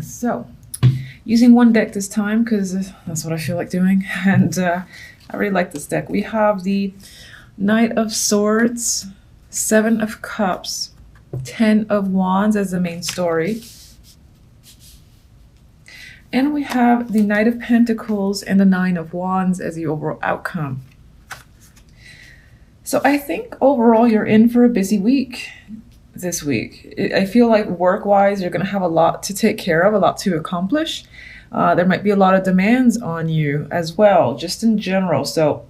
So, using one deck this time because that's what I feel like doing, and I really like this deck. We have the Knight of Swords, Seven of Cups, Ten of Wands as the main story. And we have the Knight of Pentacles and the Nine of Wands as the overall outcome. So I think overall you're in for a busy week this week. I feel like work-wise you're going to have a lot to take care of, a lot to accomplish. There might be a lot of demands on you as well, just in general. So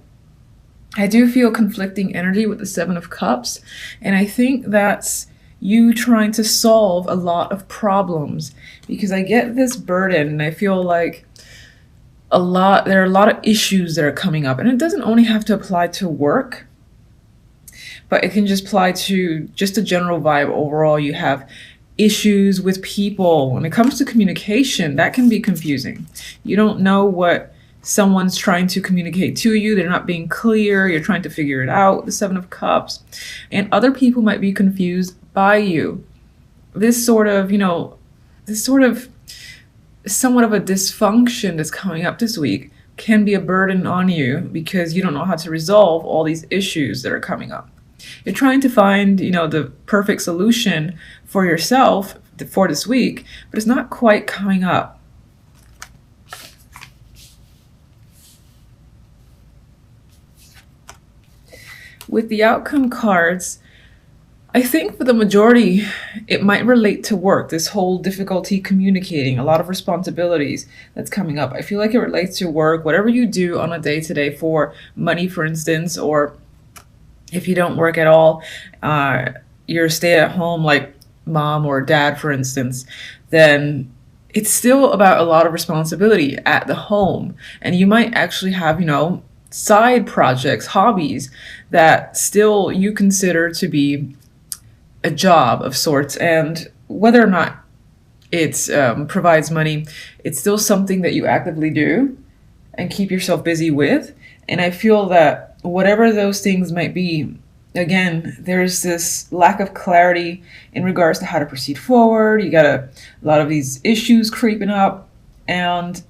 I do feel conflicting energy with the Seven of Cups, and I think that's you trying to solve a lot of problems, because I get this burden and I feel like there are a lot of issues that are coming up, and it doesn't only have to apply to work, but it can just apply to just a general vibe. Overall, you have issues with people. When it comes to communication, that can be confusing. You don't know what someone's trying to communicate to you. They're not being clear. You're trying to figure it out, the Seven of Cups. And other people might be confused by you. This sort of, somewhat of a dysfunction that's coming up this week can be a burden on you because you don't know how to resolve all these issues that are coming up. You're trying to find, the perfect solution for yourself for this week, but it's not quite coming up. With the outcome cards, I think for the majority, it might relate to work, this whole difficulty communicating, a lot of responsibilities that's coming up. I feel like it relates to work, whatever you do on a day-to-day for money, for instance, or if you don't work at all, you're stay-at-home like mom or dad, for instance, then it's still about a lot of responsibility at the home. And you might actually have, side projects, hobbies that still you consider to be a job of sorts. And whether or not it provides money, it's still something that you actively do and keep yourself busy with. And I feel that whatever those things might be, again, there's this lack of clarity in regards to how to proceed forward. You got a lot of these issues creeping up, and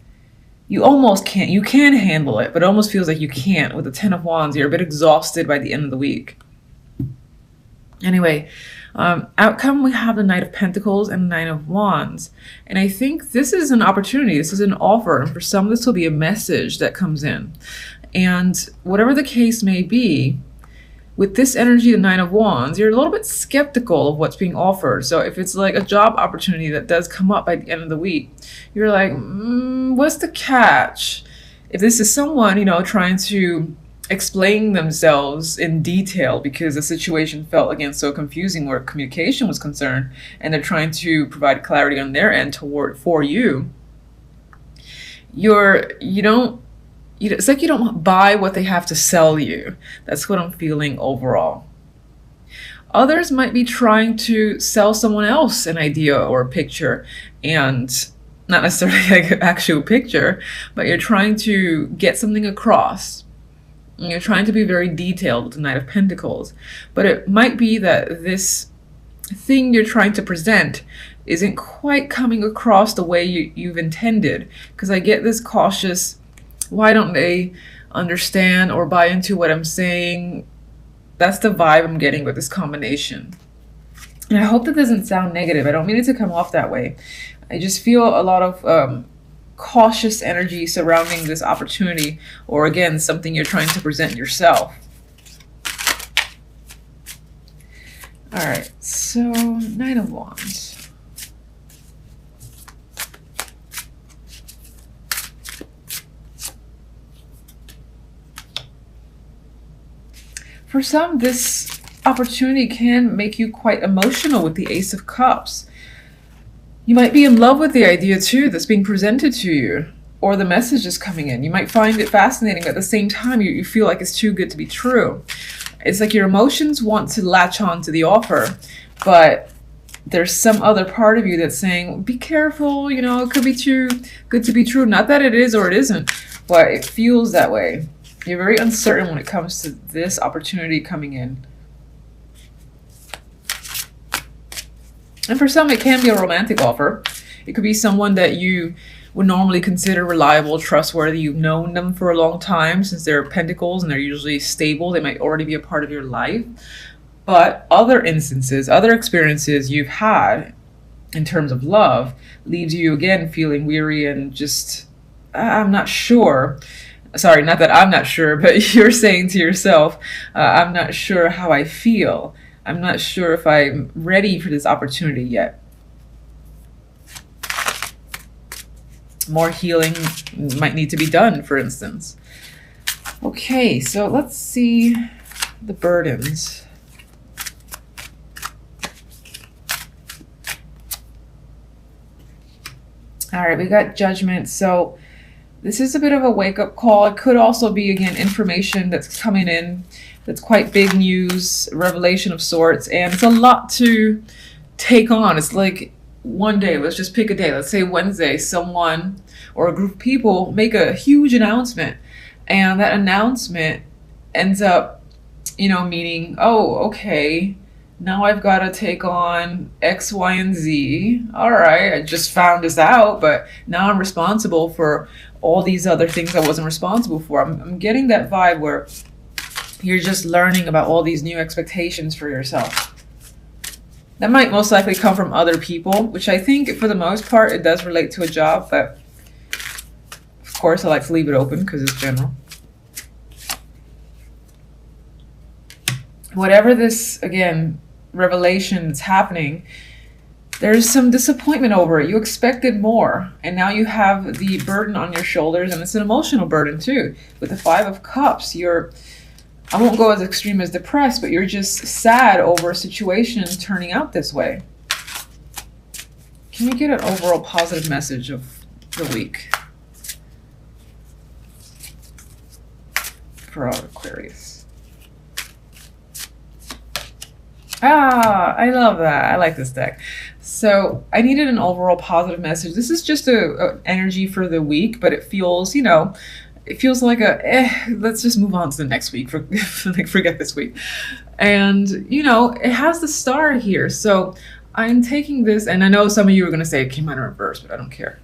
you almost can't. You can handle it, but it almost feels like you can't. With the Ten of Wands, you're a bit exhausted by the end of the week. Anyway, outcome, we have the Knight of Pentacles and Nine of Wands. And I think this is an opportunity. This is an offer. And for some, this will be a message that comes in. And whatever the case may be, with this energy, the Nine of Wands, you're a little bit skeptical of what's being offered. So if it's like a job opportunity that does come up by the end of the week, you're like, what's the catch? If this is someone, trying to explain themselves in detail because the situation felt, again, so confusing where communication was concerned, and they're trying to provide clarity on their end for you, it's like you don't buy what they have to sell you. That's what I'm feeling overall. Others might be trying to sell someone else an idea or a picture, and not necessarily like an actual picture, but you're trying to get something across. And you're trying to be very detailed with the Knight of Pentacles. But it might be that this thing you're trying to present isn't quite coming across the way you've intended. Because I get this cautious, why don't they understand or buy into what I'm saying? That's the vibe I'm getting with this combination. And I hope that doesn't sound negative. I don't mean it to come off that way. I just feel a lot of cautious energy surrounding this opportunity, or again, something you're trying to present yourself. All right, so Nine of Wands. For some, this opportunity can make you quite emotional with the Ace of Cups. You might be in love with the idea too that's being presented to you, or the message is coming in. You might find it fascinating, but at the same time, you feel like it's too good to be true. It's like your emotions want to latch on to the offer, but there's some other part of you that's saying, be careful, it could be too good to be true. Not that it is or it isn't, but it feels that way. You're very uncertain when it comes to this opportunity coming in. And for some, it can be a romantic offer. It could be someone that you would normally consider reliable, trustworthy. You've known them for a long time, since they're pentacles and they're usually stable. They might already be a part of your life. But other instances, other experiences you've had in terms of love leaves you again feeling weary and just, I'm not sure. Sorry, not that I'm not sure, but you're saying to yourself, I'm not sure how I feel. I'm not sure if I'm ready for this opportunity yet. More healing might need to be done, for instance. Okay, so let's see the burdens. All right, we got Judgment. So this is a bit of a wake-up call. It could also be, again, information that's coming in that's quite big news, revelation of sorts, and it's a lot to take on. It's like one day, let's just pick a day, let's say Wednesday, someone or a group of people make a huge announcement, and that announcement ends up, you know, meaning, oh, okay, now I've got to take on X, Y, and Z. All right, I just found this out, but now I'm responsible for all these other things I wasn't responsible for. I'm getting that vibe where you're just learning about all these new expectations for yourself. That might most likely come from other people, which I think for the most part it does relate to a job, but of course I like to leave it open because it's general. Whatever this, again, revelation that's happening, there's some disappointment over it. You expected more, and now you have the burden on your shoulders, and it's an emotional burden too. With the Five of Cups, you're, I won't go as extreme as depressed, but you're just sad over a situation turning out this way. Can we get an overall positive message of the week for our Aquarius? Ah, I love that. I like this deck. So I needed an overall positive message. This is just a energy for the week, but it feels, you know, it feels like let's just move on to the next week. Like, forget this week. And, you know, it has the star here. So I'm taking this, and I know some of you are going to say it came out in reverse, but I don't care.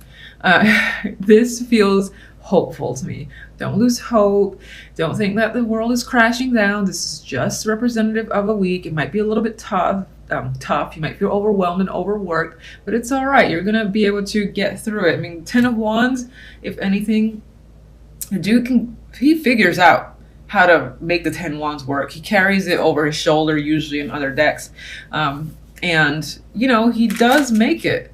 This feels hopeful to me. Don't lose hope. Don't think that the world is crashing down. This is just representative of a week. It might be a little bit tough. You might feel overwhelmed and overworked, but it's all right. You're gonna be able to get through it. I mean, 10 of Wands, if anything, the dude he figures out how to make the 10 Wands work. He carries it over his shoulder, usually in other decks. And, you know, he does make it.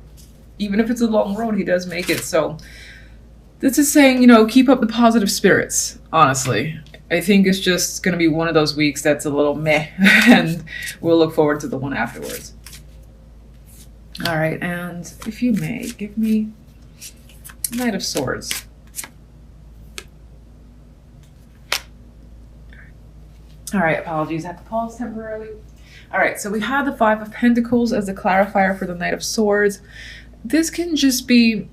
Even if it's a long road, he does make it. So this is saying, you know, keep up the positive spirits, honestly. I think it's just going to be one of those weeks that's a little meh, and we'll look forward to the one afterwards. All right, and if you may, give me Knight of Swords. All right, apologies, I have to pause temporarily. All right, so we have the Five of Pentacles as the clarifier for the Knight of Swords. This can just be,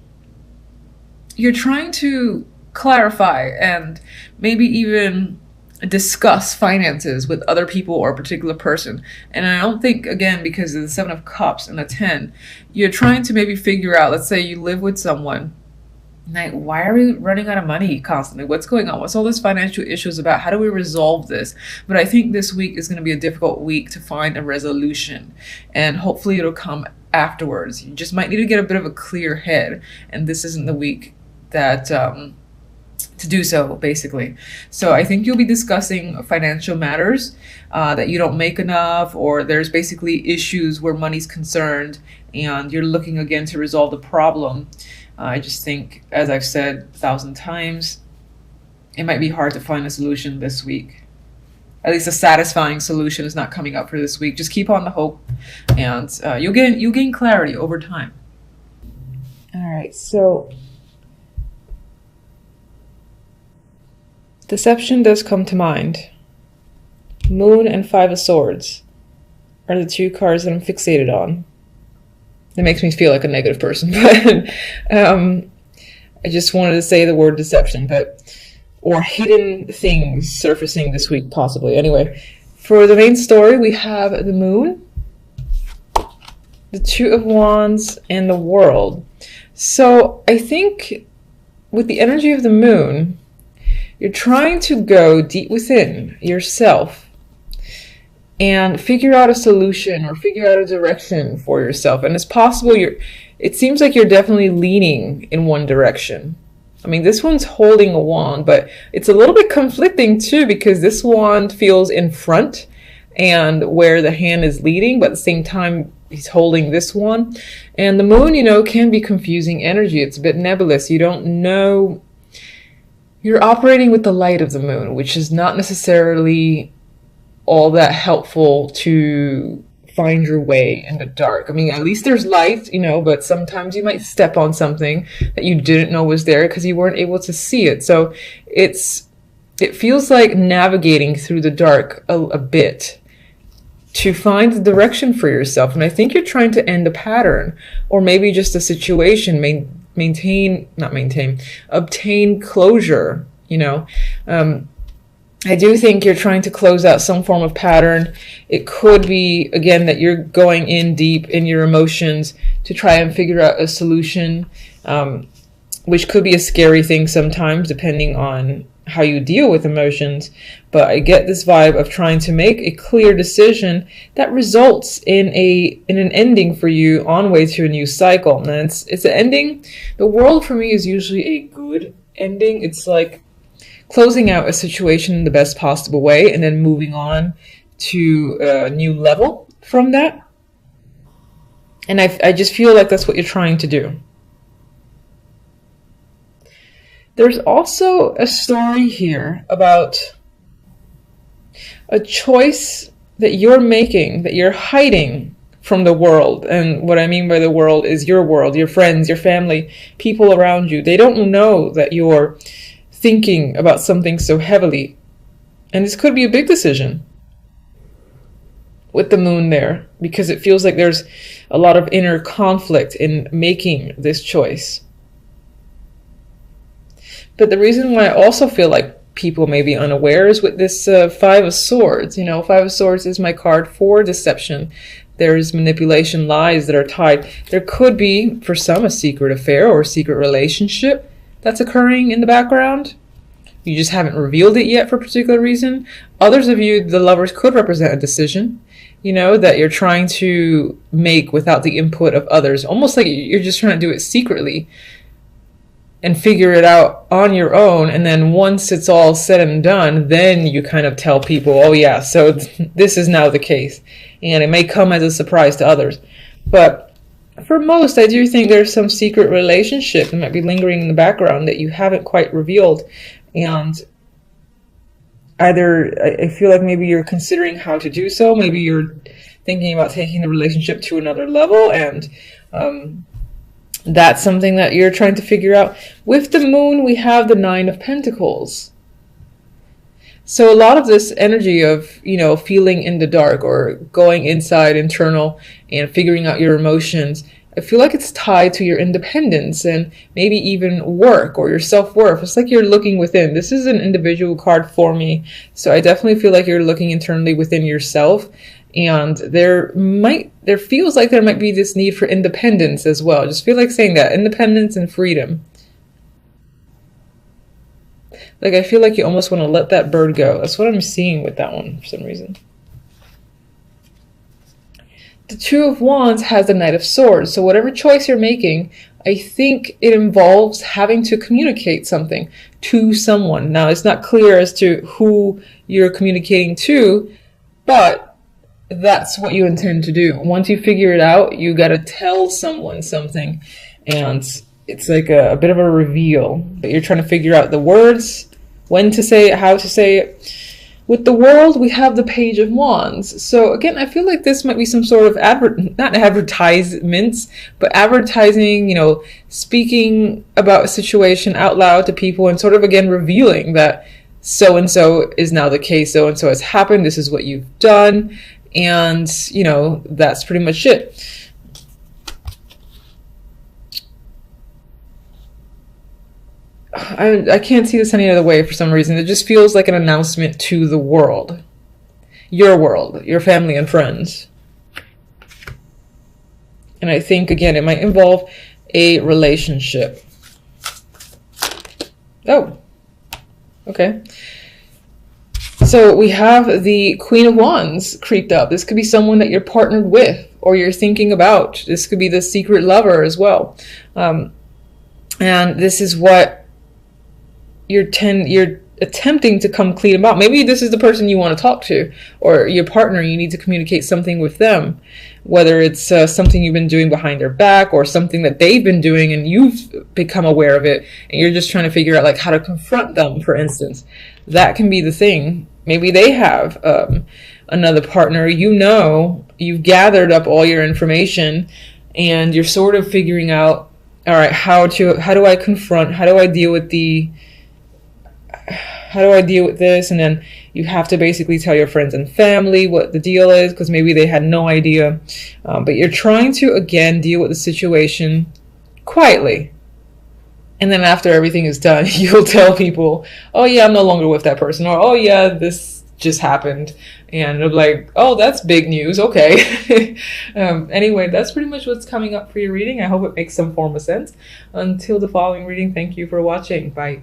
you're trying to clarify and maybe even discuss finances with other people or a particular person. And I don't think, again, because of the Seven of Cups and the 10, you're trying to maybe figure out, let's say you live with someone, like, why are we running out of money constantly? What's going on? What's all this financial issues about? How do we resolve this? But I think this week is going to be a difficult week to find a resolution, and hopefully it'll come afterwards. You just might need to get a bit of a clear head, and this isn't the week that to do so, basically. So I think you'll be discussing financial matters, that you don't make enough, or there's basically issues where money's concerned and you're looking again to resolve the problem. I just think, as I've said 1,000 times, it might be hard to find a solution this week. At least a satisfying solution is not coming up for this week. Just keep on the hope, and you'll gain clarity over time. All right, so deception does come to mind. Moon and Five of Swords are the two cards that I'm fixated on. It makes me feel like a negative person, but I just wanted to say the word deception, or hidden things surfacing this week, possibly. Anyway, for the main story, we have the Moon The Two of Wands and the World. So I think with the energy of the moon, you're trying to go deep within yourself and figure out a solution or figure out a direction for yourself. And it's possible it seems like you're definitely leaning in one direction. I mean, this one's holding a wand, but it's a little bit conflicting too, because this wand feels in front and where the hand is leading, but at the same time, he's holding this one. And the moon, can be confusing energy. It's a bit nebulous. You don't know. You're operating with the light of the moon, which is not necessarily all that helpful to find your way in the dark. I mean, at least there's light, but sometimes you might step on something that you didn't know was there because you weren't able to see it. So it feels like navigating through the dark a bit to find the direction for yourself. And I think you're trying to end a pattern or maybe just a situation, obtain closure, I do think you're trying to close out some form of pattern. It could be, again, that you're going in deep in your emotions to try and figure out a solution, which could be a scary thing sometimes, depending on how you deal with emotions. But I get this vibe of trying to make a clear decision that results in an ending for you on way to a new cycle. And it's an ending. The World for me is usually a good ending. It's like closing out a situation in the best possible way and then moving on to a new level from that. And I just feel like that's what you're trying to do. There's also a story here about a choice that you're making, that you're hiding from the world. And what I mean by the world is your world, your friends, your family, people around you. They don't know that you're thinking about something so heavily. And this could be a big decision with the moon there, because it feels like there's a lot of inner conflict in making this choice. But the reason why I also feel like people may be unaware is with this Five of Swords. Five of Swords is my card for deception. There's manipulation, lies that are tied. There could be, for some, a secret affair or a secret relationship that's occurring in the background. You just haven't revealed it yet for a particular reason. Others of you, the Lovers, could represent a decision, that you're trying to make without the input of others. Almost like you're just trying to do it secretly and figure it out on your own. And then once it's all said and done, then you kind of tell people, oh yeah, so this is now the case. And it may come as a surprise to others. But for most, I do think there's some secret relationship that might be lingering in the background that you haven't quite revealed. And either I feel like maybe you're considering how to do so. Maybe you're thinking about taking the relationship to another level. And that's something that you're trying to figure out. With the moon, we have the Nine of Pentacles. So a lot of this energy of, feeling in the dark or going inside, internal, and figuring out your emotions, I feel like it's tied to your independence and maybe even work or your self-worth. It's like you're looking within. This is an individual card for me. So I definitely feel like you're looking internally within yourself. And there feels like there might be this need for independence as well. I just feel like saying that, independence and freedom. Like, I feel like you almost want to let that bird go. That's what I'm seeing with that one for some reason. The Two of Wands has the Knight of Swords. So whatever choice you're making, I think it involves having to communicate something to someone. Now, it's not clear as to who you're communicating to, but that's what you intend to do. Once you figure it out, you got to tell someone something. And it's like a bit of a reveal. But you're trying to figure out the words, when to say it, how to say it. With the World, we have the Page of Wands. So again, I feel like this might be some sort of not advertisements, but advertising, speaking about a situation out loud to people and sort of, again, revealing that so-and-so is now the case, so-and-so has happened, this is what you've done, and, that's pretty much it. I can't see this any other way for some reason. It just feels like an announcement to the world. Your world, your family and friends. And I think, again, it might involve a relationship. Oh, okay. So we have the Queen of Wands creeped up. This could be someone that you're partnered with or you're thinking about. This could be the secret lover as well. And this is what you're attempting to come clean about. Maybe this is the person you want to talk to, or your partner. You need to communicate something with them, whether it's something you've been doing behind their back or something that they've been doing and you've become aware of it and you're just trying to figure out like how to confront them, for instance. That can be the thing. Maybe they have another partner. You know, you've gathered up all your information and you're sort of figuring out, all right, how do I confront, how do I deal with this? And then you have to basically tell your friends and family what the deal is, because maybe they had no idea. But you're trying to, again, deal with the situation quietly. And then after everything is done, you'll tell people, oh yeah, I'm no longer with that person. Or, oh yeah, this just happened. And they'll be like, oh, that's big news. Okay. Anyway, that's pretty much what's coming up for your reading. I hope it makes some form of sense. Until the following reading, thank you for watching. Bye.